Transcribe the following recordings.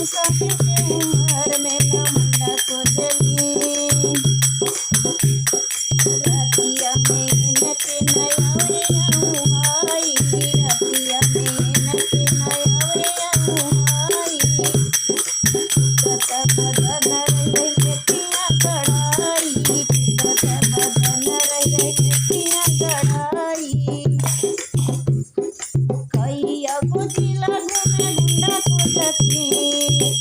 साथी के उमर में न मुंडा खोजली रतिया में न के नयावे आउहाई रतिया में न के नयावे आउहाई टूटत बदन रहे पिया गड़ाई टूटत बदन रहे पिया गड़ाई कईया को जिला घूमे गुंडा खोजती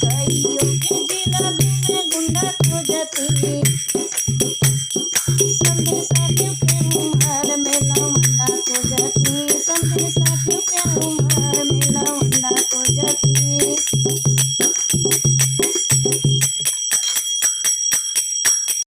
कईयों के जिला घूमे गुंडा खोजती संदेशा